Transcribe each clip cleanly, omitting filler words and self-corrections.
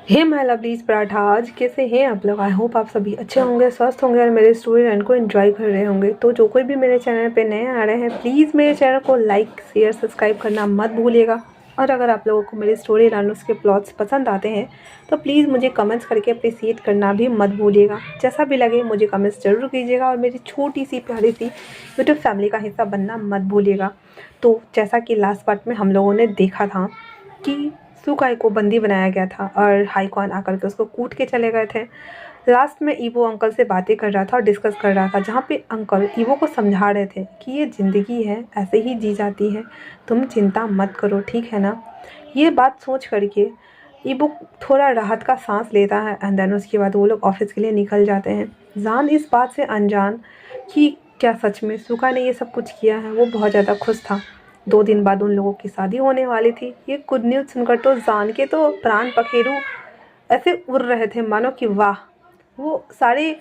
Hey my lovelies paratha, आज कैसे हैं आप लोग। आई होप आप सभी अच्छे होंगे, स्वस्थ होंगे और मेरे स्टोरी लाइन को एंजॉय कर रहे होंगे। तो जो कोई भी मेरे चैनल पे नए आ रहे हैं, प्लीज़ मेरे चैनल को लाइक शेयर सब्सक्राइब करना मत भूलिएगा। और अगर आप लोगों को मेरी स्टोरी लाइन उसके प्लॉट्स पसंद आते हैं तो प्लीज़ मुझे कमेंट्स करके अप्रिसिएट करना भी मत भूलिएगा। जैसा भी लगे मुझे कमेंट्स ज़रूर कीजिएगा और मेरी छोटी सी प्यारी सी यूट्यूब फैमिली का हिस्सा बनना मत भूलिएगा। तो जैसा कि लास्ट पार्ट में हम लोगों ने देखा था कि सुकाई को बंदी बनाया गया था और हाईकॉन आकर के उसको कूट के चले गए थे। लास्ट में ईवो अंकल से बातें कर रहा था और डिस्कस कर रहा था, जहाँ पे अंकल ईवो को समझा रहे थे कि ये ज़िंदगी है, ऐसे ही जी जाती है, तुम चिंता मत करो, ठीक है ना। ये बात सोच करके ईवो थोड़ा राहत का सांस लेता है एंड देन उसके बाद वो लोग ऑफिस के लिए निकल जाते हैं। जान इस बात से अनजान कि क्या सच में सुका ने ये सब कुछ किया है, वो बहुत ज़्यादा खुश था। 2 दिन बाद उन लोगों की शादी होने वाली थी। ये गुड न्यूज़ सुनकर तो जान के तो प्राण पखेरु ऐसे उड़ रहे थे, मानो कि वाह, वो सारी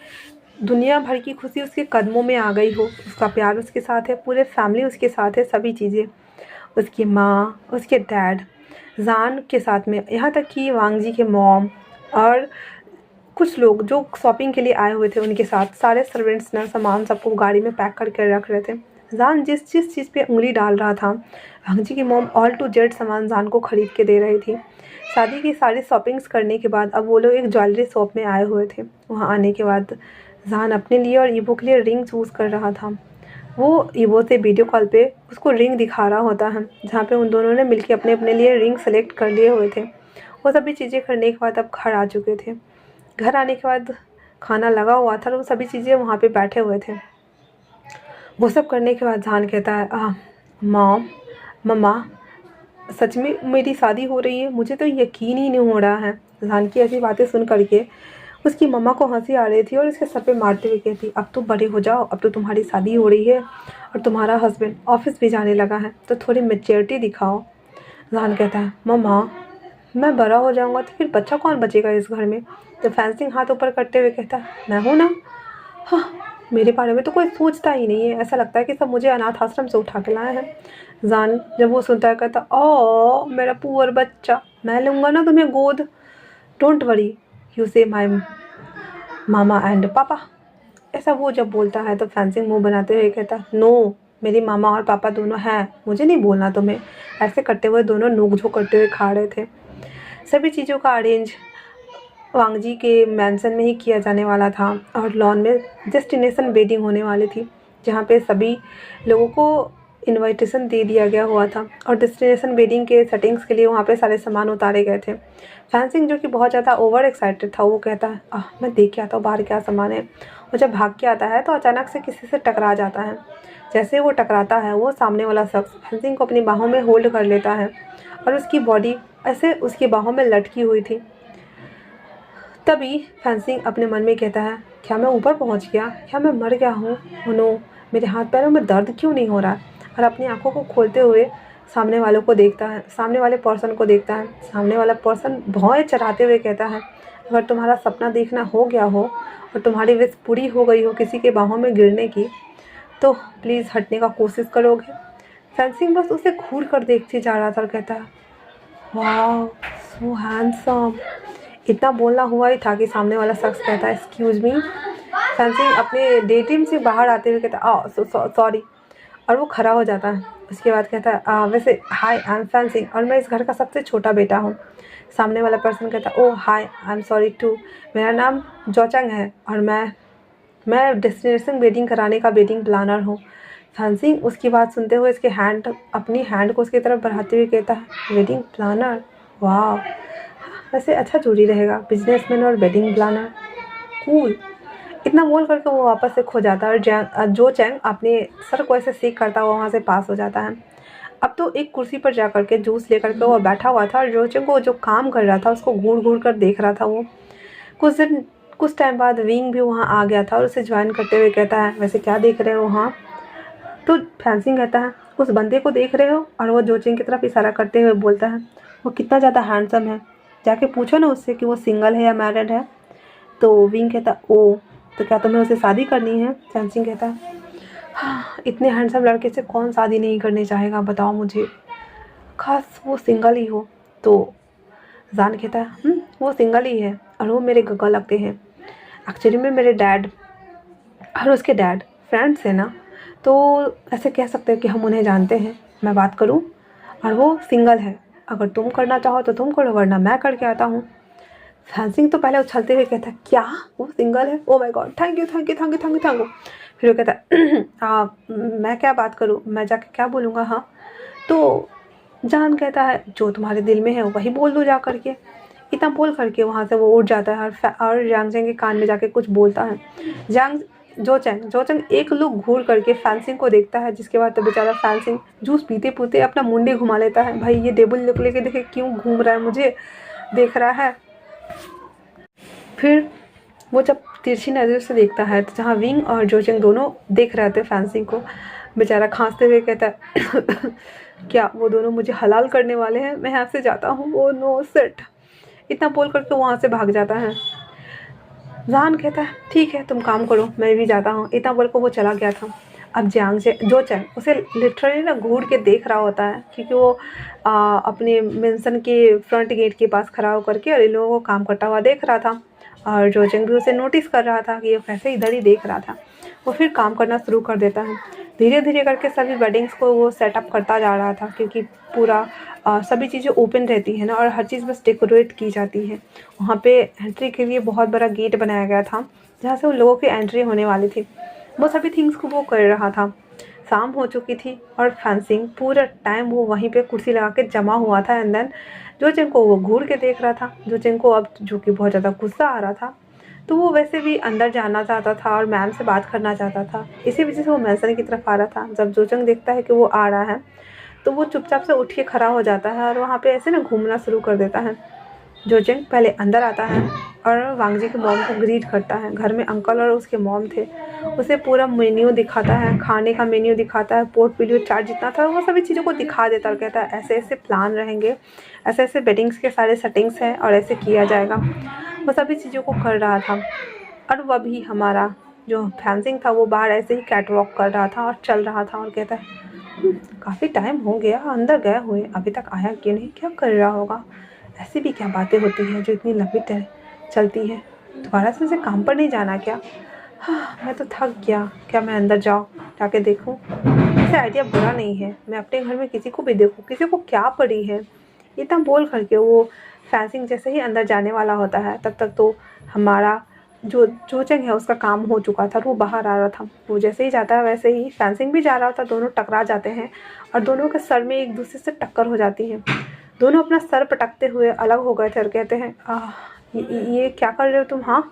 दुनिया भर की खुशी उसके कदमों में आ गई हो। उसका प्यार उसके साथ है, पूरे फैमिली उसके साथ है, सभी चीज़ें, उसकी माँ, उसके डैड, जान के साथ में, यहाँ तक कि वांगजी के मॉम और कुछ लोग जो शॉपिंग के लिए आए हुए थे उनके साथ, सारे सर्वेंट्स ने सामान सबको गाड़ी में पैक करके रख रहे थे। जान जिस जिस चीज़ पे उंगली डाल रहा था, भांजी की मॉम ऑल टू जेड सामान जान को खरीद के दे रही थी। शादी की सारी शॉपिंग्स करने के बाद अब वो लोग एक ज्वेलरी शॉप में आए हुए थे। वहाँ आने के बाद जान अपने लिए और ईवो के लिए रिंग चूज़ कर रहा था। वो ईवो से वीडियो कॉल पे उसको रिंग दिखा रहा होता है, जहाँ पे उन दोनों ने मिलकर अपने अपने लिए रिंग सेलेक्ट कर लिए हुए थे। वो सभी चीज़ें करने के बाद अब घर आ चुके थे। घर आने के बाद खाना लगा हुआ था और वो सभी चीज़ें वहाँ पे बैठे हुए थे। वो सब करने के बाद जान कहता है, मॉम, मम्मा, सच में मेरी शादी हो रही है, मुझे तो यकीन ही नहीं हो रहा है। जान की ऐसी बातें सुन करके उसकी मम्मा को हंसी आ रही थी और उसके सर पे मारते हुए कहती, अब तो बड़े हो जाओ, अब तो तुम्हारी शादी हो रही है और तुम्हारा हस्बैंड ऑफिस भी जाने लगा है, तो थोड़ी मैच्योरिटी दिखाओ। जान कहता है, मम्मा, मैं बड़ा हो जाऊंगा तो फिर बच्चा कौन बचेगा इस घर में। तो फैंसिंग हाथ ऊपर करते हुए कहता है, मैं हूँ ना। हाँ, मेरे बारे में तो कोई सोचता ही नहीं है, ऐसा लगता है कि सब मुझे अनाथ आश्रम से उठा के लाए हैं। जान जब वो सुनता है कहता, ओ मेरा पुअर बच्चा, मैं लूँगा ना तुम्हें गोद, डोंट वरी, यू से माई मामा एंड पापा। ऐसा वो जब बोलता है तो फैंसिंग मुंह बनाते हुए कहता, नो, मेरी मामा और पापा दोनों हैं, मुझे नहीं बोलना तुम्हें। ऐसे करते हुए दोनों नोक झोंक करते हुए खा रहे थे। सभी चीज़ों का अरेंज वांगजी के मैंसन में ही किया जाने वाला था और लॉन में डेस्टिनेशन वेडिंग होने वाली थी, जहाँ पे सभी लोगों को इनविटेशन दे दिया गया हुआ था और डेस्टिनेशन वेडिंग के सेटिंग्स के लिए वहाँ पे सारे सामान उतारे गए थे। फैंसिंग जो कि बहुत ज़्यादा ओवर एक्साइटेड था, वो कहता है, मैं देख के आता हूँ बाहर क्या सामान है। वो जब भाग के आता है तो अचानक से किसी से टकरा जाता है। जैसे वो टकराता है, वो सामने वाला शख्स फैंसिंग को अपनी बाहों में होल्ड कर लेता है और उसकी बॉडी ऐसे उसकी बाहों में लटकी हुई थी। तभी फैंसिंग अपने मन में कहता है, क्या मैं ऊपर पहुंच गया, क्या मैं मर गया हूँ। नो, मेरे हाथ पैरों में दर्द क्यों नहीं हो रहा। और अपनी आंखों को खोलते हुए सामने वालों को देखता है, सामने वाले पर्सन को देखता है। सामने वाला पर्सन भौं चढ़ाते हुए कहता है, अगर तुम्हारा सपना देखना हो गया हो और तुम्हारी विश पूरी हो गई हो किसी के बाहों में गिरने की, तो प्लीज़ हटने का कोशिश करोगे। फैंसिंग बस उसे घूर कर देखते जा रहा था और कहता है, वाह, सो हैंडसम। इतना बोलना हुआ ही था कि सामने वाला शख्स कहता है, एक्सक्यूज़ मी। फैंसिंग अपने डे टीम से बाहर आते हुए कहता है, सॉरी, और वो खड़ा हो जाता है। उसके बाद कहता है, वैसे हाय, आई एम फैंसिंग और मैं इस घर का सबसे छोटा बेटा हूँ। सामने वाला पर्सन कहता है, ओह हाय, आई एम सॉरी टू, मेरा नाम जोचंग है और मैं डेस्टिनेशन वेडिंग कराने का वेडिंग प्लानर हूँ। फैंसिंग उसकी बात सुनते हुए अपनी हैंड को उसकी तरफ बढ़ाते हुए कहता है, वेडिंग प्लानर, वाह, वैसे अच्छा जोड़ी रहेगा, बिजनेसमैन और वेडिंग प्लानर, कूल। इतना बोल करके वो वापस से खो जाता है और जो चैंग अपने सर को ऐसे सेक करता हुआ वहाँ से पास हो जाता है। अब तो एक कुर्सी पर जा कर के जूस लेकर के वो बैठा हुआ था और जो चैंग को जो काम कर रहा था उसको घूर घूर कर देख रहा था। वो कुछ टाइम बाद विंग भी वहाँ आ गया था और उसे ज्वाइन करते हुए कहता है, वैसे क्या देख रहे हो। हाँ, तो फैंसिंग कहता है, उस बंदे को देख रहे हो, और वो जोचिंग की तरफ इशारा करते हुए बोलता है, वो कितना ज़्यादा हैंडसम है, जाके पूछो ना उससे कि वो सिंगल है या मैरिड है। तो विंग कहता, ओ, तो क्या तुम्हें उसे शादी करनी है। फैंसिंग कहता है, हाँ, इतने हैंडसम लड़के से कौन शादी नहीं करनी चाहेगा, बताओ मुझे, खास वो सिंगल ही हो। तो जान कहता है, वो सिंगल ही है और वो मेरे गगा लगते हैं। एक्चुअली में मेरे डैड और उसके डैड फ्रेंड्स हैं ना, तो ऐसे कह सकते हैं कि हम उन्हें जानते हैं। मैं बात करूं और वो सिंगल है, अगर तुम करना चाहो तो तुम करो वरना मैं करके आता हूँ। फैंसिंग तो पहले उछलते हुए कहता क्या वो सिंगल है, oh my God, thank you thank you thank you thank you thank you. फिर वो कहता मैं क्या बात करूँ, मैं जाके क्या बोलूँगा। हाँ तो जान कहता है जो तुम्हारे दिल में है वही बोल दो जा करके। इतना बोल करके वहाँ से वो उठ जाता है और जांग के कान में जाके कुछ बोलता है। जांग जोचंग एक लुक घूर करके फैंसिंग को देखता है, जिसके बाद तो बेचारा फैंसिंग जूस पीते पीते अपना मुंडी घुमा लेता है। भाई ये डेबल लुक लेके देखे क्यों घूम रहा है, मुझे देख रहा है। फिर वो जब तिरछी नज़र से देखता है तो जहाँ विंग और जोचंग दोनों देख रहे थे फैंसिंग को, बेचारा खांसते हुए कहता है क्या वो दोनों मुझे हलाल करने वाले हैं, मैं यहाँ से जाता हूँ। वो नो सेट, इतना बोल करके वहाँ से भाग जाता है। जान कहता है ठीक है तुम काम करो मैं भी जाता हूँ, इतना बोल कर वो चला गया था। अब जोचंग उसे लिटरली ना घूर के देख रहा होता है, क्योंकि वो अपने मेंशन के फ्रंट गेट के पास खड़ा होकर के और इन लोगों को काम करता हुआ देख रहा था। और जोचंग भी उसे नोटिस कर रहा था कि ये कैसे इधर ही देख रहा था। वो फिर काम करना शुरू कर देता है। धीरे धीरे करके सभी वेडिंग्स को वो सेटअप करता जा रहा था, क्योंकि पूरा सभी चीज़ें ओपन रहती है ना, और हर चीज़ बस डेकोरेट की जाती है। वहाँ पे एंट्री के लिए बहुत बड़ा गेट बनाया गया था, जहाँ से उन लोगों की एंट्री होने वाली थी। वो सभी थिंग्स को वो कर रहा था। शाम हो चुकी थी और फैंसिंग पूरा टाइम वो वहीं पे कुर्सी लगा के जमा हुआ था। एंड देन जोचंग को वो घूर के देख रहा था। जोचंग को अब जो कि बहुत ज़्यादा गुस्सा आ रहा था, तो वो वैसे भी अंदर जाना चाहता था और मैम से बात करना चाहता था। इसी वजह से वो मेंशन की तरफ आ रहा था। जब जोचंग देखता है कि वो आ रहा है तो वो चुपचाप से उठ के खड़ा हो जाता है और वहाँ पे ऐसे ना घूमना शुरू कर देता है। जोचंग पहले अंदर आता है और वांगजी के मॉम को ग्रीट करता है। घर में अंकल और उसके मॉम थे। उसे पूरा मेन्यू दिखाता है, खाने का मेन्यू दिखाता है, पोर्टफोलियो चार्ट जितना था वो सभी चीज़ों को दिखा देता और कहता है ऐसे ऐसे प्लान रहेंगे, ऐसे ऐसे वेडिंग्स के सारे सेटिंग्स हैं और ऐसे किया जाएगा। वो सभी चीज़ों को कर रहा था। और वह भी हमारा जो फैंसिंग था वो बाहर ऐसे ही कैट वॉक कर रहा था और चल रहा था और कहता है काफ़ी टाइम हो गया अंदर गए हुए, अभी तक आया क्यों नहीं, क्या कर रहा होगा। ऐसी भी क्या बातें होती हैं जो इतनी लंबी चलती हैं। दोबारा से उसे काम पर नहीं जाना क्या। हाँ मैं तो थक गया, क्या मैं अंदर जाके देखूं। ऐसे आइडिया बुरा नहीं है, मैं अपने घर में किसी को भी देखूं, किसी को क्या पड़ी है। इतना बोल करके वो फैंसिंग जैसे ही अंदर जाने वाला होता है तब तक तो हमारा जो जोचंग है उसका काम हो चुका था। वो बाहर आ रहा था। वो जैसे ही जाता है वैसे ही फैंसिंग भी जा रहा था। दोनों टकरा जाते हैं और दोनों के सर में एक दूसरे से टक्कर हो जाती है। दोनों अपना सर पटकते हुए अलग हो गए थे और कहते हैं ये क्या कर रहे हो तुम। हाँ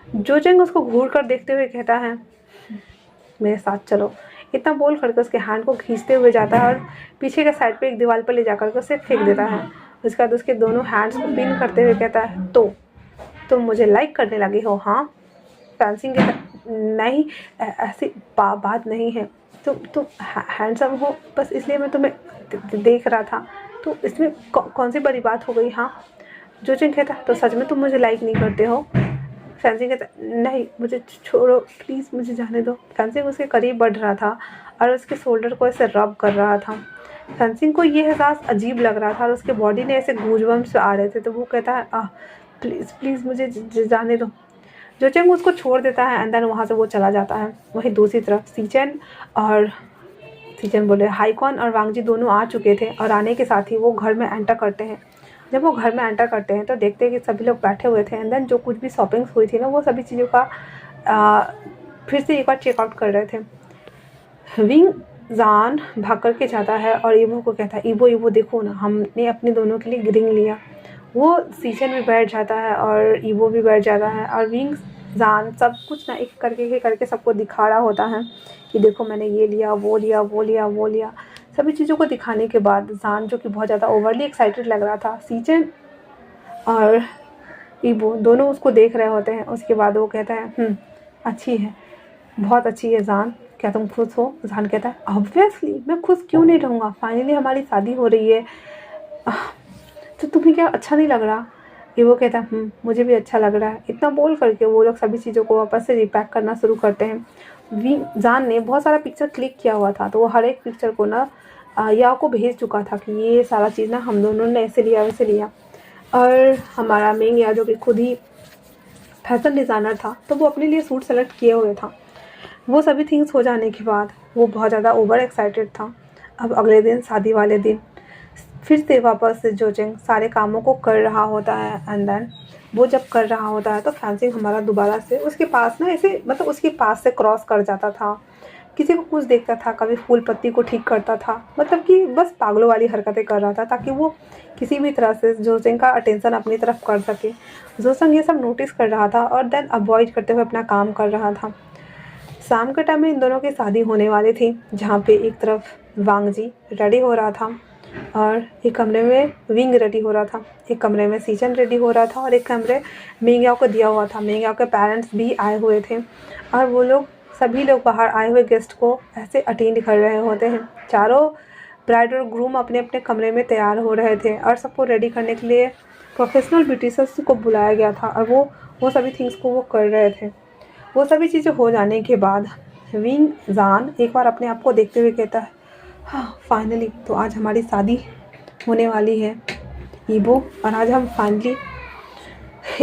जोचंग उसको घूर कर देखते हुए कहता है मेरे साथ चलो। इतना बोल करके उसके हैंड को खींचते हुए जाता है और पीछे के साइड पे एक दीवार पर ले जाकर के उसे फेंक देता है। उसके बाद उसके दोनों हैंड्स को पिन करते हुए कहता है तो तुम मुझे लाइक करने लगी हो। हाँ फैंसिंग के नहीं ऐसी बात नहीं है, तुम हैंडसम हो बस इसलिए मैं तुम्हें देख रहा था, तो इसमें कौन सी बड़ी बात हो गई। हाँ जोचंग कहता तो सच में तुम मुझे लाइक नहीं करते हो। फैंसिंग कहता नहीं मुझे छोड़ो प्लीज़, मुझे जाने दो। फैंसिंग उसके करीब बढ़ रहा था और उसके शोल्डर को ऐसे रब कर रहा था। फैंसिंग को ये एहसास अजीब लग रहा था और उसके बॉडी ने ऐसे गूजबम्स आ रहे थे। तो वो कहता है प्लीज़ प्लीज़ मुझे जाने दो। जोचंग उसको छोड़ देता है एंड देन वहाँ से वो चला जाता है। वहीं दूसरी तरफ सीचन बोले हाईकॉन और वांगजी दोनों आ चुके थे और आने के साथ ही वो घर में एंटर करते हैं। जब वो घर में एंटर करते हैं तो देखते हैं कि सभी लोग बैठे हुए थे एंड देन जो कुछ भी शॉपिंग्स हुई थी ना वो सभी चीज़ों का फिर से एक बार चेकआउट कर रहे थे। विंग जान भाग करके जाता है और ईवो को कहता है ईवो देखो ना हमने अपने दोनों के लिए रिंग लिया। वो सीजन भी बैठ जाता है और ईवो भी बैठ जाता है और विंग जान सब कुछ ना एक करके सबको दिखा रहा होता है कि देखो मैंने ये लिया वो लिया। सभी चीज़ों को दिखाने के बाद जान जो कि बहुत ज़्यादा ओवरली एक्साइटेड लग रहा था, सीजन और ईवो दोनों उसको देख रहे होते हैं। उसके बाद वो कहता है अच्छी है, बहुत अच्छी है जान, क्या तुम खुश हो। जान कहता है ऑब्वियसली मैं खुश क्यों नहीं रहूँगा, फाइनली हमारी शादी हो रही है। तो तुम्हें क्या अच्छा नहीं लग रहा। वो कहता है मुझे भी अच्छा लग रहा है। इतना बोल करके वो लोग सभी चीज़ों को वापस से रिपैक करना शुरू करते हैं। जान ने बहुत सारा पिक्चर क्लिक किया हुआ था तो वो हर एक पिक्चर को ना या को भेज चुका था कि ये सारा चीज़ ना हम दोनों ने ऐसे लिया वैसे लिया। और हमारा मेंग या जो कि खुद ही फैशन डिज़ाइनर था, तो वो अपने लिए सूट सेलेक्ट किए हुए था। वो सभी थिंग्स हो जाने के बाद वो बहुत ज़्यादा ओवर एक्साइटेड था। अब अगले दिन, शादी वाले दिन, फिर से वापस से जोजिंग सारे कामों को कर रहा होता है। एंड देन वो जब कर रहा होता है तो फैंसिंग हमारा दोबारा से उसके पास ना ऐसे मतलब उसके पास से क्रॉस कर जाता था। किसी को कुछ देखता था, कभी फूल पत्ती को ठीक करता था, मतलब कि बस पागलों वाली हरकतें कर रहा था ताकि वो किसी भी तरह से जोसेंग का अटेंशन अपनी तरफ कर सके। जोसेंग ये सब नोटिस कर रहा था और देन अवॉइड करते हुए अपना काम कर रहा था। शाम के टाइम में इन दोनों की शादी होने वाली थी, जहाँ पे एक तरफ वांग जी रेडी हो रहा था और एक कमरे में विंग रेडी हो रहा था, एक कमरे में सीजन रेडी हो रहा था और एक कमरे मिंगयाओ को दिया हुआ था। मिंगयाओ के पेरेंट्स भी आए हुए थे और वो लोग सभी लोग बाहर आए हुए गेस्ट को ऐसे अटेंड कर रहे होते हैं। चारों ब्राइड और ग्रूम अपने अपने कमरे में तैयार हो रहे थे और सबको रेडी करने के लिए प्रोफेशनल ब्यूटिशियंस को बुलाया गया था और वो सभी थिंग्स को वो कर रहे थे। वो सभी चीज़ें हो जाने के बाद विंग जान एक बार अपने आप को देखते हुए कहता है, हाँ फाइनली तो आज हमारी शादी होने वाली है ईबो, और आज हम फाइनली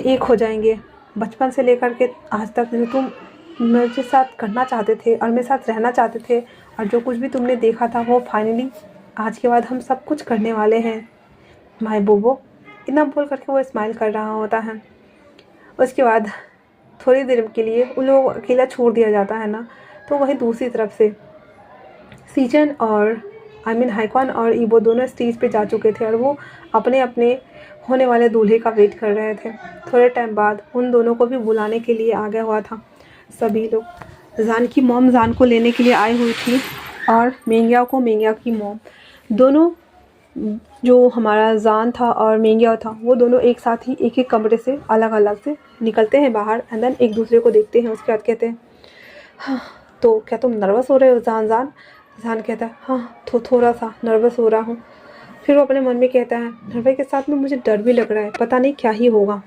एक हो जाएंगे। बचपन से लेकर के आज तक जो तुम मेरे साथ करना चाहते थे और मेरे साथ रहना चाहते थे और जो कुछ भी तुमने देखा था वो फाइनली आज के बाद हम सब कुछ करने वाले हैं माय बोबो। इतना बोल करके वो स्माइल कर रहा होता है। उसके बाद थोड़ी देर के लिए उन लोगों को अकेला छोड़ दिया जाता है ना, तो वहीं दूसरी तरफ से सीजन और हाइक्वान और ईबो दोनों स्टेज पे जा चुके थे और वो अपने अपने होने वाले दूल्हे का वेट कर रहे थे। थोड़े टाइम बाद उन दोनों को भी बुलाने के लिए आ गया हुआ था। सभी लोग जान की मॉम जान को लेने के लिए आई हुई थी और मेंग्याओ को मेंग्याओ की मॉम, दोनों जो हमारा जान था और मेंग्याओ था वो दोनों एक साथ ही एक एक कमरे से अलग अलग से निकलते हैं बाहर एंड देन एक दूसरे को देखते हैं। उसके बाद कहते हैं, हाँ तो क्या तुम नर्वस हो रहे हो जान? जान जान कहता है, हाँ थोड़ा सा नर्वस हो रहा हूँ। फिर वो अपने मन में कहता है, नर्वे के साथ में मुझे डर भी लग रहा है, पता नहीं क्या ही होगा।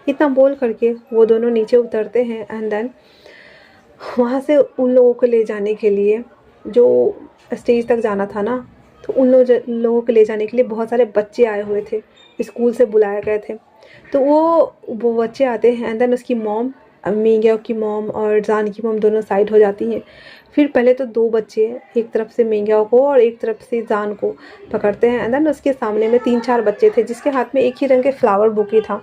इतना बोल करके वो दोनों नीचे उतरते हैं एंड देन वहाँ से उन लोगों को ले जाने के लिए, जो स्टेज तक जाना था ना, तो उन लोगों को ले जाने के लिए बहुत सारे बच्चे आए हुए थे, स्कूल से बुलाए गए थे। तो वो बच्चे आते हैं एंड देन उसकी मॉम, मेंग्याओ की मॉम और जान की मॉम दोनों साइड हो जाती हैं। फिर पहले तो दो बच्चे एक तरफ से मेंग्याओ को और एक तरफ से जान को पकड़ते हैं एंड देन उसके सामने में 3-4 बच्चे थे जिसके हाथ में एक ही रंग के फ्लावर बुके था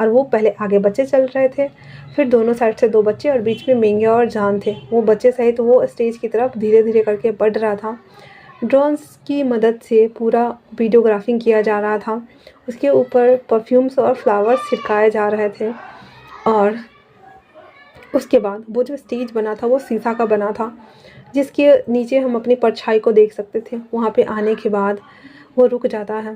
और वो पहले आगे बच्चे चल रहे थे। फिर दोनों साइड से 2 बच्चे और बीच में मेंग्याओ और जान थे। वो बच्चे सहित वो स्टेज की तरफ धीरे धीरे करके बढ़ रहा था। ड्रोन्स की मदद से पूरा वीडियोग्राफिंग किया जा रहा था। उसके ऊपर परफ्यूम्स और फ्लावर्स छिड़काए जा रहे थे और उसके बाद वो जो स्टेज बना था वो शीशा का बना था जिसके नीचे हम अपनी परछाई को देख सकते थे। वहाँ पे आने के बाद वो रुक जाता है।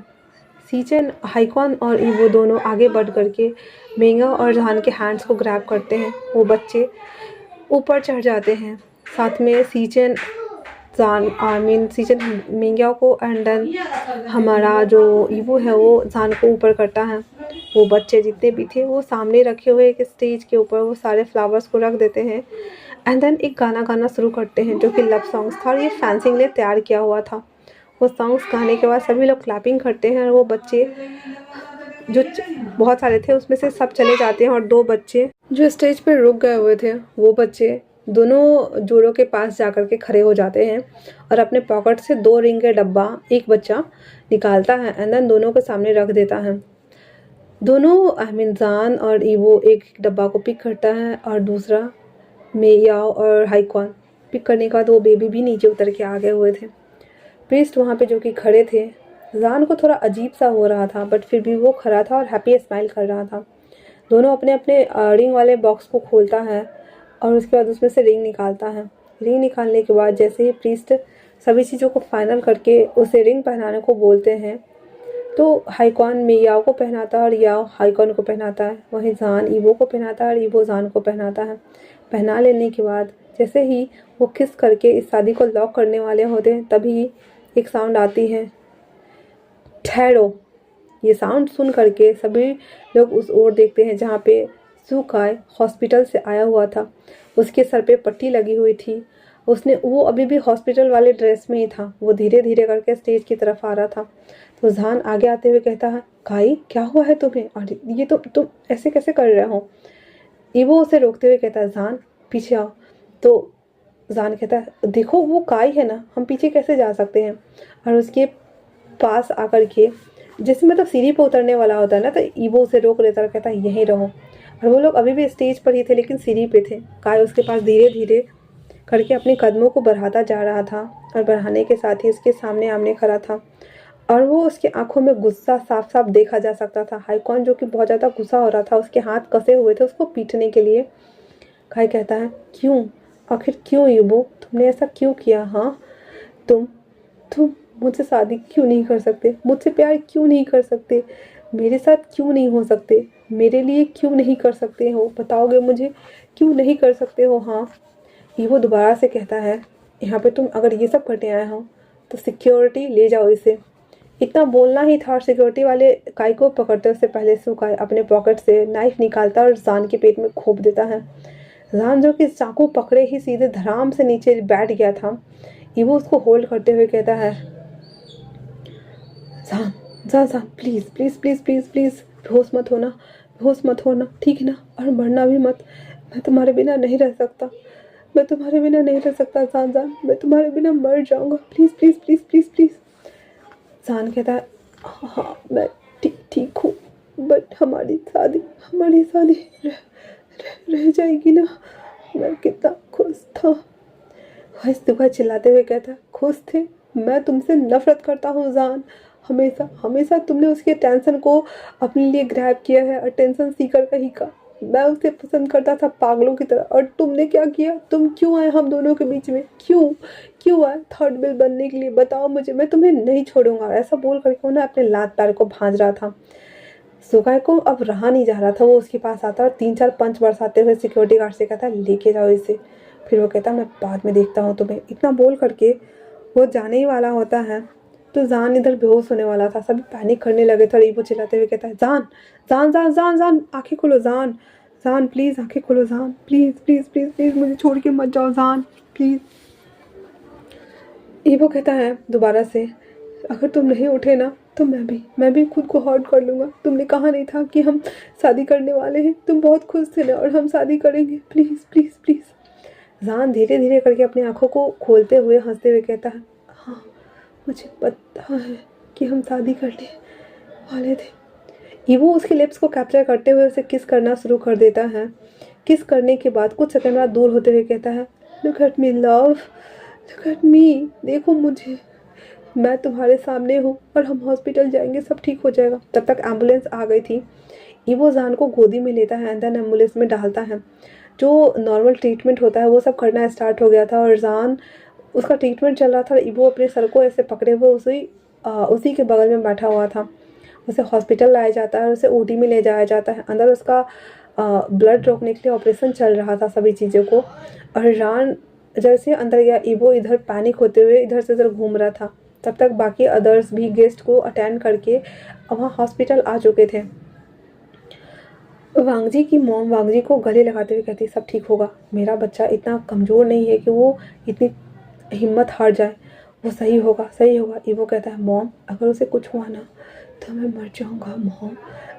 सीचन, हाइक्वान और ईवो दोनों आगे बढ़ करके मेंगा और जहान के हैंड्स को ग्रैब करते हैं। वो बच्चे ऊपर चढ़ जाते हैं, साथ में सीचन जान सीचन मेंग्याओ को एंड देन हमारा जो ईवो है वो जान को ऊपर करता है। वो बच्चे जितने भी थे वो सामने रखे हुए एक स्टेज के ऊपर वो सारे फ्लावर्स को रख देते हैं एंड देन एक गाना गाना शुरू करते हैं जो कि लव सॉन्ग्स था और ये फैंसिंग ने तैयार किया हुआ था। वो सॉन्ग्स गाने के बाद सभी लोग क्लैपिंग करते हैं और वो बच्चे जो बहुत सारे थे उसमें से सब चले जाते हैं और 2 बच्चे जो स्टेज पे रुक गए हुए थे वो बच्चे दोनों जोड़ों के पास जाकर के खड़े हो जाते हैं और अपने पॉकेट से 2 रिंग का डब्बा एक बच्चा निकालता है एंड देन दोनों के सामने रख देता है। दोनों जान और ईवो एक डब्बा को पिक करता है और दूसरा मेयाओ और हाइक्वान पिक करने के बाद वो बेबी भी नीचे उतर के आ गए हुए थे। प्रीस्ट वहाँ पे जो कि खड़े थे, जान को थोड़ा अजीब सा हो रहा था बट फिर भी वो खड़ा था और हैप्पी स्माइल कर रहा था। दोनों अपने अपने रिंग वाले बॉक्स को खोलता है और उसके बाद उसमें से रिंग निकालता है। रिंग निकालने के बाद जैसे ही प्रीस्ट सभी चीज़ों को फाइनल करके उसे रिंग पहनाने को बोलते हैं तो हाइक्वान मेयाओ को पहनाता है और याओ हाइक्वान को पहनाता है। वहीं जान ईवो को पहनाता है और ईवो जान को पहनाता है। पहना लेने के बाद जैसे ही वो किस करके इस शादी को लॉक करने वाले होते हैं तभी एक साउंड आती है, ठहरो। ये साउंड सुन करके सभी लोग उस ओर देखते हैं जहाँ पे सुकाई हॉस्पिटल से आया हुआ था। उसके सर पे पट्टी लगी हुई थी उसने वो अभी भी हॉस्पिटल वाले ड्रेस में ही था। वो धीरे धीरे करके स्टेज की तरफ आ रहा था। तो जहान आगे आते हुए कहता है, काई क्या हुआ है तुम्हें, और ये तो तुम ऐसे कैसे कर रहे हो। ईवो उसे रोकते हुए कहता है, जान पीछे आओ। तो जान कहता है, देखो वो काई है ना, हम पीछे कैसे जा सकते हैं। और उसके पास आकर के जैसे मतलब सीढ़ी पर उतरने वाला होता है ना, तो ईवो उसे रोक लेता है और कहता है, यहीं रहो। और वो लोग अभी भी स्टेज पर ही थे लेकिन सीढ़ी पे थे। काय उसके पास धीरे धीरे करके अपने कदमों को बढ़ाता जा रहा था और बढ़ाने के साथ ही उसके सामने आमने खड़ा था। और वो उसकी आंखों में गुस्सा साफ साफ देखा जा सकता था। हाईकॉन जो कि बहुत ज़्यादा गुस्सा हो रहा था, उसके हाथ कसे हुए थे उसको पीटने के लिए। काय कहता है, क्यों, आखिर क्यों यूबो, तुमने ऐसा क्यों किया। हाँ, तुम तुम मुझसे शादी क्यों नहीं कर सकते, मुझसे प्यार क्यों नहीं कर सकते, मेरे साथ क्यों नहीं हो सकते, मेरे लिए क्यों नहीं कर सकते हो, बताओगे मुझे क्यों नहीं कर सकते हो। हाँ, ये वो दोबारा से कहता है, यहाँ पे तुम अगर ये सब करने आए हो तो सिक्योरिटी ले जाओ इसे। इतना बोलना ही था और सिक्योरिटी वाले काय को पकड़ते उससे पहले से काय अपने पॉकेट से नाइफ निकालता और जान के पेट में घोंप देता है। जान जो कि चाकू पकड़े ही सीधे धड़ाम से नीचे बैठ गया था। ईवो उसको होल्ड करते हुए कहता है, जान जान जान please please please please please, बेहोश मत होना, बेहोश मत होना, ठीक है ना, और मरना भी मत। मैं तुम्हारे बिना नहीं रह सकता, मैं तुम्हारे बिना नहीं रह सकता जान जान, मैं तुम्हारे बिना मर जाऊंगा, please please please please please. जान कहता है, हाँ मैं ठीक ठीक हूँ, बट हमारी शादी रह जाएगी ना। मैं कितना खुश था। हंस दुखा चिल्लाते हुए कहता, खुश थे, मैं तुमसे नफरत करता हूँ जान। हमेशा हमेशा तुमने उसके टेंशन को अपने लिए ग्रैब किया है, अटेंशन सीकर का ही का। मैं उसे पसंद करता था पागलों की तरह, और तुमने क्या किया, तुम क्यों आए हम दोनों के बीच में, क्यों क्यों आए थर्ड बिल बनने के लिए, बताओ मुझे, मैं तुम्हें नहीं छोड़ूंगा। ऐसा बोल करके उन्हें अपने लात पैर को भांज रहा था। सुगाई को अब रहा नहीं जा रहा था। वो उसके पास आता और 3-4 पंच बरसाते हुए सिक्योरिटी गार्ड से कहता, लेके जाओ इसे। फिर वो कहता, मैं बाद में देखता हूँ तुम्हें। इतना बोल करके वो जाने ही वाला होता है। तो जान इधर बेहोश होने वाला था। सभी पैनिक करने लगे थे और ईवो चिल्लाते हुए कहता है, जान जान जान जान जान आंखें खोलो, जान जान प्लीज़ आंखें खोलो, जान प्लीज़ प्लीज़ प्लीज़ प्लीज़, मुझे छोड़ के मत जाओ जान प्लीज़। ईवो कहता है दोबारा से, अगर तुम नहीं उठे ना तो मैं भी खुद को हर्ट कर लूँगा। तुमने कहा नहीं था कि हम शादी करने वाले हैं, तुम बहुत खुश थे ना, और हम शादी करेंगे, प्लीज़ प्लीज़ प्लीज़। जान धीरे धीरे करके अपनी आंखों को खोलते हुए हंसते हुए कहता है, हाँ मुझे पता है कि हम शादी करने वाले थे। ईवो उसके लिप्स को कैप्चर करते हुए उसे किस करना शुरू कर देता है। किस करने के बाद कुछ सेकंड बाद दूर होते हुए कहता है, look at me love, look at me, देखो मुझे, मैं तुम्हारे सामने हूँ और हम हॉस्पिटल जाएंगे, सब ठीक हो जाएगा। तब तक एम्बुलेंस आ गई थी। ईवो जान को गोदी में लेता है एंड देन एम्बुलेंस में डालता है। जो नॉर्मल ट्रीटमेंट होता है वो सब करना स्टार्ट हो गया था और जान उसका ट्रीटमेंट चल रहा था। ईवो अपने सर को ऐसे पकड़े हुए उसी के बगल में बैठा हुआ था। उसे हॉस्पिटल लाया जाता है और उसे ओटी में ले जाया जाता है। अंदर उसका ब्लड रोकने के लिए ऑपरेशन चल रहा था सभी चीज़ों को। और जान जैसे अंदर गया, ईवो इधर पैनिक होते हुए इधर से उधर घूम रहा था। तब तक बाकी अदर्स भी गेस्ट को अटेंड करके वहाँ हॉस्पिटल आ चुके थे। वांगजी की मॉम वांगजी को गले लगाते हुए कहती, सब ठीक होगा, मेरा बच्चा इतना कमज़ोर नहीं है कि वो इतनी हिम्मत हार जाए, वो सही होगा सही होगा। ईवो कहता है, मॉम अगर उसे कुछ हुआ ना तो मैं मर जाऊँगा मॉम,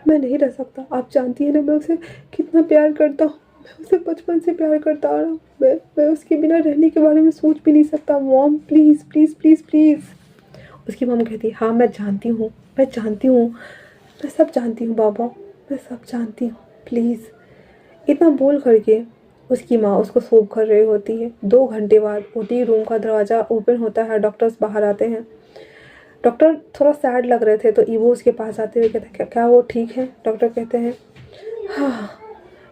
मैं नहीं रह सकता। आप जानती है ना मैं उसे कितना प्यार करता हूँ, मैं उसे बचपन से प्यार करता आ रहा हूँ, मैं उसके बिना रहने के बारे में सोच भी नहीं सकता mom, please please please please. उसकी मॉम कहती, हाँ मैं जानती हूँ, मैं जानती हूँ, मैं सब जानती हूँ बाबा, मैं सब जानती हूँ, प्लीज़। इतना बोल करके उसकी माँ उसको सोप कर रही होती है। 2 घंटे बाद ओटी रूम का दरवाज़ा ओपन होता है, डॉक्टर्स बाहर आते हैं। डॉक्टर थोड़ा सैड लग रहे थे तो ईवो उसके पास आते हुए कहते हैं, क्या वो ठीक है। डॉक्टर कहते हैं, हाँ।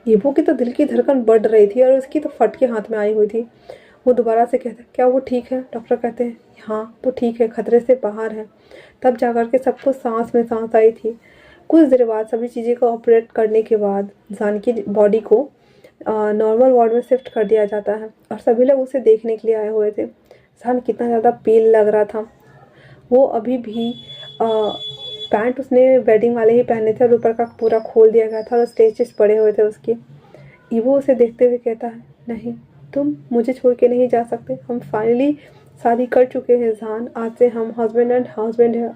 ईवो की तो दिल की धड़कन बढ़ रही थी और उसकी तो फटके हाथ में आई हुई थी। वो दोबारा से कहते हैं, क्या वो ठीक है। डॉक्टर कहते हैं, हाँ वो ठीक है, खतरे से बाहर है। तब जाकर के सबको सांस में सांस आई थी। कुछ देर बाद सभी चीज़ें को ऑपरेट करने के बाद जान की बॉडी को नॉर्मल वार्ड में शिफ्ट कर दिया जाता है और सभी लोग उसे देखने के लिए आए हुए थे। जान कितना ज़्यादा पेल लग रहा था। वो अभी भी पैंट उसने वेडिंग वाले ही पहने थे और ऊपर का पूरा खोल दिया गया था और स्टेचेस पड़े हुए थे उसके। ईवो उसे देखते हुए कहता है, नहीं तुम मुझे छोड़ के नहीं जा सकते। हम फाइनली शादी कर चुके हैं जान, आज से हम हस्बैंड एंड हस्बैंड है।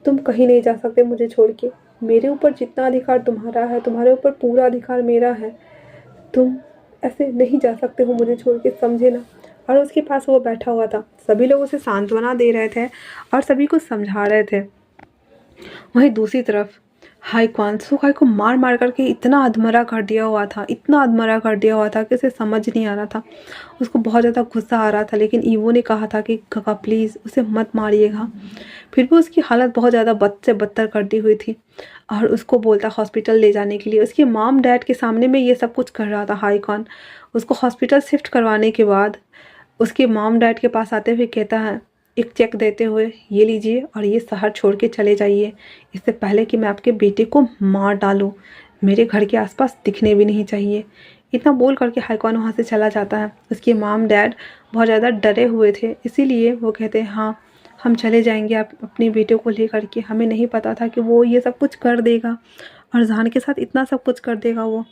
तुम कहीं नहीं जा सकते मुझे छोड़ के। मेरे ऊपर जितना अधिकार तुम्हारा है, तुम्हारे ऊपर पूरा अधिकार मेरा है। तुम ऐसे नहीं जा सकते हो मुझे छोड़ के, समझे ना। और उसके पास वो बैठा हुआ था, सभी लोग उसे सांत्वना दे रहे थे और सभी को समझा रहे थे। वहीं दूसरी तरफ हाई क्वान सुखाई को मार मार करके इतना अधमरा कर दिया हुआ था, इतना अधमरा कर दिया हुआ था कि उसे समझ नहीं आ रहा था। उसको बहुत ज़्यादा गुस्सा आ रहा था, लेकिन ईवो ने कहा था कि काका प्लीज़ उसे मत मारिएगा। फिर भी उसकी हालत बहुत ज़्यादा बद से बदतर कर दी हुई थी और उसको बोलता हॉस्पिटल ले जाने के लिए। उसकी मॉम डैड के सामने में ये सब कुछ कर रहा था हाई क्वान। उसको हॉस्पिटल शिफ्ट करवाने के बाद उसके मॉम डैड के पास आते हुए कहता है, एक चेक देते हुए, ये लीजिए और ये शहर छोड़ के चले जाइए, इससे पहले कि मैं आपके बेटे को मार डालूं। मेरे घर के आसपास दिखने भी नहीं चाहिए। इतना बोल करके हाईकॉन वहाँ से चला जाता है। उसके मॉम डैड बहुत ज़्यादा डरे हुए थे, इसीलिए वो कहते हैं हाँ हम चले जाएंगे आप अपने बेटे को ले करके। हमें नहीं पता था कि वो ये सब कुछ कर देगा और जहान के साथ इतना सब कुछ कर देगा। वो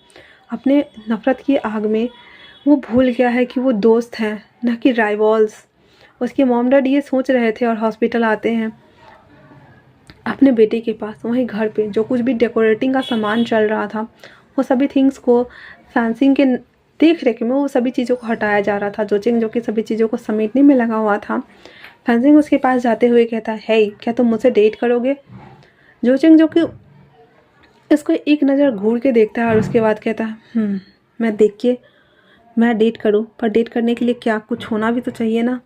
अपने नफ़रत की आग में वो भूल गया है कि वो दोस्त हैं न कि राइवल्स। उसके मॉम डैड ये सोच रहे थे और हॉस्पिटल आते हैं अपने बेटे के पास। वहीं घर पे जो कुछ भी डेकोरेटिंग का सामान चल रहा था, वो सभी थिंग्स को फैंसिंग के देख रेख में वो सभी चीज़ों को हटाया जा रहा था। जोचिंग जो कि सभी चीज़ों को समेटने में लगा हुआ था, फैंसिंग उसके पास जाते हुए कहता है, हे क्या तुम मुझसे डेट करोगे? जोचिंग जो कि इसको एक नज़र घूर के देखता है और उसके बाद कहता है मैं डेट करूँ, पर डेट करने के लिए क्या कुछ होना भी तो चाहिए ना।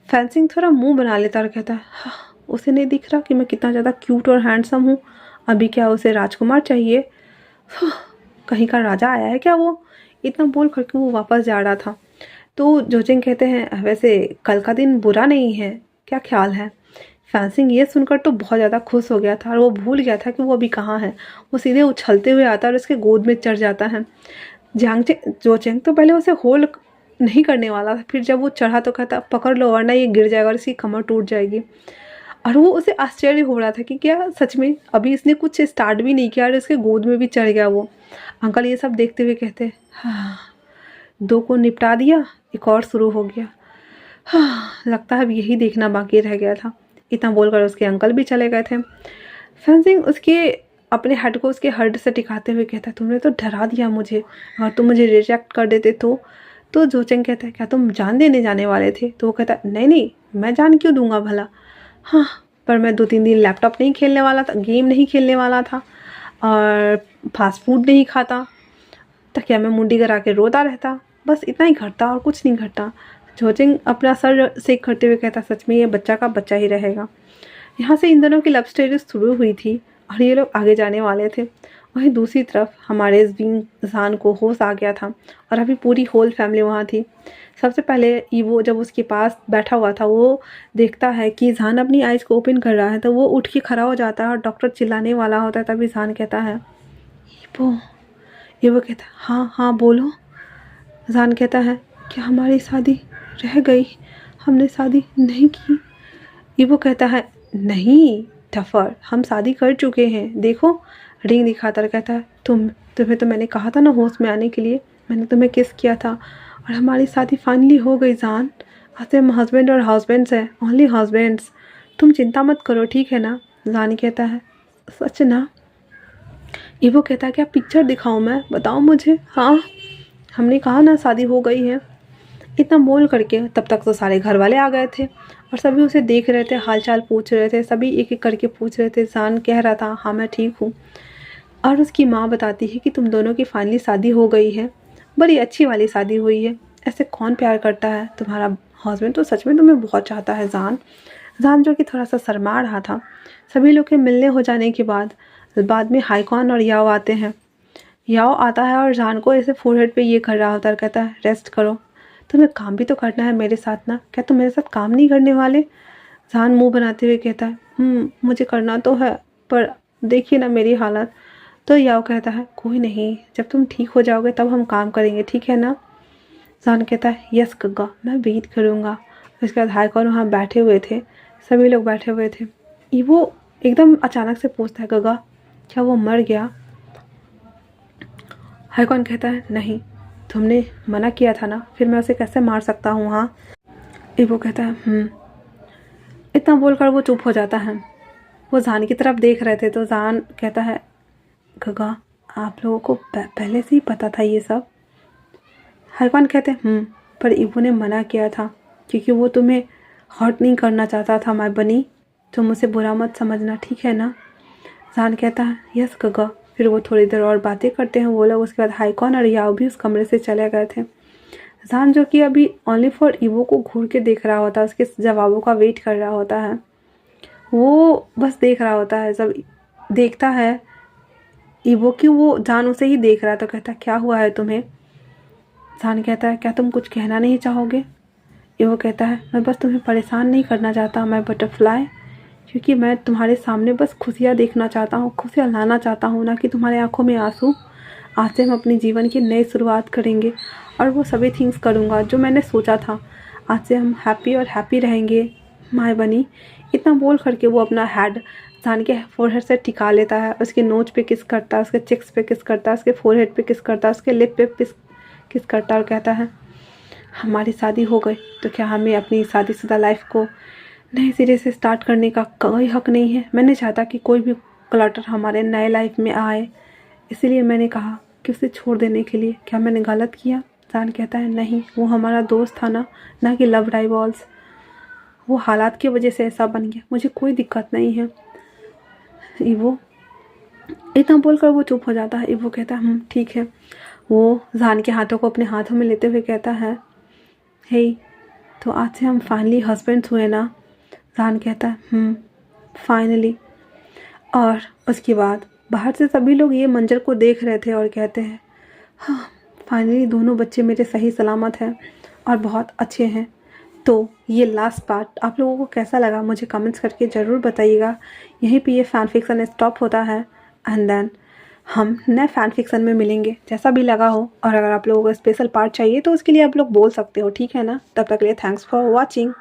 फैंसिंग थोड़ा मुंह बना लेता और कहता है, हाँ, उसे नहीं दिख रहा कि मैं कितना ज़्यादा क्यूट और हैंडसम हूँ? अभी क्या उसे राजकुमार चाहिए? कहीं का राजा आया है क्या वो? इतना बोल करके वो वापस जा रहा था। तो जोचिंग कहते हैं, वैसे कल का दिन बुरा नहीं है, क्या ख्याल है? फैंसिंग ये सुनकर तो बहुत ज़्यादा खुश हो गया था और वो भूल गया था कि वो अभी कहाँ है। वो सीधे उछलते हुए आता है और उसके गोद में चढ़ जाता है। जोचिंग तो पहले उसे होल्ड नहीं करने वाला था, फिर जब वो चढ़ा तो कहता पकड़ लो वरना ये गिर जाएगा और इसकी कमर टूट जाएगी। और वो उसे आश्चर्य हो रहा था कि क्या सच में अभी इसने कुछ स्टार्ट भी नहीं किया और इसके गोद में भी चढ़ गया वो। अंकल ये सब देखते हुए कहते, हाँ, दो को निपटा दिया, एक और शुरू हो गया। हाँ, लगता है अब यही देखना बाकी रह गया था। इतना बोलकर उसके अंकल भी चले गए थे। फैंसिंग उसके अपने हेड को उसके हेड से टिकाते हुए कहता है, तुमने तो डरा दिया मुझे, और तुम मुझे रिजेक्ट कर देते तो जोचेंग कहता है, क्या तुम जान देने जाने वाले थे? तो वो कहता है, नहीं मैं जान क्यों दूंगा भला। हाँ, पर मैं 2-3 दिन लैपटॉप नहीं खेलने वाला था, गेम नहीं खेलने वाला था और फास्ट फूड नहीं खाता, तो क्या मैं मुंडी करा के रोता रहता? बस इतना ही घटता और कुछ नहीं घटता। जोचिंग अपना सर सेक करते हुए कहता, सच में ये बच्चा का बच्चा ही रहेगा। यहाँ से इन दोनों की लव स्टोरी शुरू हुई थी और ये लोग आगे जाने वाले थे। वहीं दूसरी तरफ हमारे इंसान को होश आ गया था और अभी पूरी होल फैमिली वहाँ थी। सबसे पहले ईवो जब उसके पास बैठा हुआ था, वो देखता है कि जहान अपनी आइज़ को ओपन कर रहा है, तो वो उठ के खड़ा हो जाता है और डॉक्टर चिल्लाने वाला होता है। तभी जहान कहता है, ईवो कहता है, हाँ हाँ बोलो। जहान कहता है, क्या हमारी शादी रह गई? हमने शादी नहीं की। ईवो कहता है, नहीं टफर, हम शादी कर चुके हैं, देखो। रिंग दिखाता कहता है, तुम्हें तो मैंने कहा था ना होश में आने के लिए, मैंने तुम्हें किस किया था और हमारी शादी फाइनली हो गई जान। आज से हम हस्बैंड और हस्बैंड्स हैं, ओनली हस्बैंड्स। तुम चिंता मत करो, ठीक है ना? जान कहता है, सच ना? ईवो कहता है, क्या पिक्चर दिखाऊं मैं, बताओ मुझे। हाँ, हमने कहा ना शादी हो गई है। इतना बोल करके तब तक तो सारे घर वाले आ गए थे और सभी उसे देख रहे थे, हालचाल पूछ रहे थे, सभी एक एक करके पूछ रहे थे। जान कह रहा था, हाँ मैं ठीक हूँ। और उसकी माँ बताती है कि तुम दोनों की फाइनली शादी हो गई है, बड़ी अच्छी वाली शादी हुई है। ऐसे कौन प्यार करता है? तुम्हारा हस्बैंड तो सच में तुम्हें बहुत चाहता है जान। जान जो कि थोड़ा सा शर्मा रहा था। सभी लोग के मिलने हो जाने के बाद में हाईकॉन और याओ आते हैं। याओ आता है और जान को ऐसे फोरहेड पे ये कर रहा होता है, कहता है, रेस्ट करो, तुम्हें काम भी तो करना है मेरे साथ ना, क्या तुम मेरे साथ काम नहीं करने वाले? जान मुंह बनाते हुए कहता है, मुझे करना तो है, पर देखिए ना मेरी हालत। तो याओ कहता है, कोई नहीं, जब तुम ठीक हो जाओगे तब हम काम करेंगे, ठीक है ना? जान कहता है, यस गग्गा, मैं वेट करूँगा। उसके बाद हाईकॉन वहाँ बैठे हुए थे, सभी लोग बैठे हुए थे। वो एकदम अचानक से पूछता है, गग्गा क्या वो मर गया? हाईकॉन कहता है, नहीं, तुमने मना किया था ना, फिर मैं उसे कैसे मार सकता हूँ। हाँ, ईवो कहता है इतना बोलकर वो चुप हो जाता है। वो जान की तरफ देख रहे थे तो जान कहता है गगा आप लोगों को पहले से ही पता था ये सब। हाईकॉन कहते हैं पर ईवो ने मना किया था क्योंकि वो तुम्हें हर्ट नहीं करना चाहता था माय बनी, तुम उसे बुरा मत समझना, ठीक है ना। जान कहता है यस गगा। फिर वो थोड़ी देर और बातें करते हैं वो लोग। उसके बाद हाईकॉन और याओ भी उस कमरे से चले गए थे। जान जो कि अभी ओनली फॉर ईवो को घूर के देख रहा होता है, उसके जवाबों का वेट कर रहा होता है। वो बस देख रहा होता है, जब देखता है ईवो की वो जान उसे ही देख रहा है तो कहता है क्या हुआ है तुम्हें। जान कहता है क्या तुम कुछ कहना नहीं चाहोगे। ईवो कहता है मैं बस तुम्हें परेशान नहीं करना चाहता, मैं बटरफ्लाई, क्योंकि मैं तुम्हारे सामने बस खुशियाँ देखना चाहता हूँ, खुशियाँ लाना चाहता हूँ, ना कि तुम्हारे आंखों में आंसू। आज से हम अपने जीवन की नई शुरुआत करेंगे और वो सभी थिंग्स करूँगा जो मैंने सोचा था। आज से हम हैप्पी और हैप्पी रहेंगे माय बनी। इतना बोल करके वो अपना हेड जान के फोरहेड से टिका लेता है, उसके नोच पे किस करता है, उसके चिक्स पे किस करता है, उसके फोरहेड पे किस करता है, उसके लिप पे किस करता है और कहता है हमारी शादी हो गई तो क्या हमें अपनी शादीशुदा लाइफ को नए सिरे से स्टार्ट करने का कोई हक नहीं है। मैंने चाहता कि कोई भी क्लटर हमारे नए लाइफ में आए, इसीलिए मैंने कहा कि उसे छोड़ देने के लिए। क्या मैंने गलत किया। जान कहता है नहीं, वो हमारा दोस्त था ना कि लव राइवल्स। वो हालात की वजह से ऐसा बन गया, मुझे कोई दिक्कत नहीं है। ईवो इतना बोलकर वो चुप हो जाता है। ईवो कहता है ठीक है। वो जान के हाथों को अपने हाथों में लेते हुए कहता है हे तो आज से हम फाइनली हस्बैंड्स हुए ना। जान कहता है फाइनली। और उसके बाद बाहर से सभी लोग ये मंजर को देख रहे थे और कहते हैं हाँ फाइनली दोनों बच्चे मेरे सही सलामत हैं और बहुत अच्छे हैं। तो ये लास्ट पार्ट आप लोगों को कैसा लगा मुझे कमेंट्स करके ज़रूर बताइएगा। यहीं पे ये फ़ैन फिक्सन स्टॉप होता है एंड देन हम नए फ़ैन फिक्सन में मिलेंगे जैसा भी लगा हो। और अगर आप लोगों को स्पेशल पार्ट चाहिए तो उसके लिए आप लोग बोल सकते हो, ठीक है ना। तब तक के लिए थैंक्स फॉर वॉचिंग।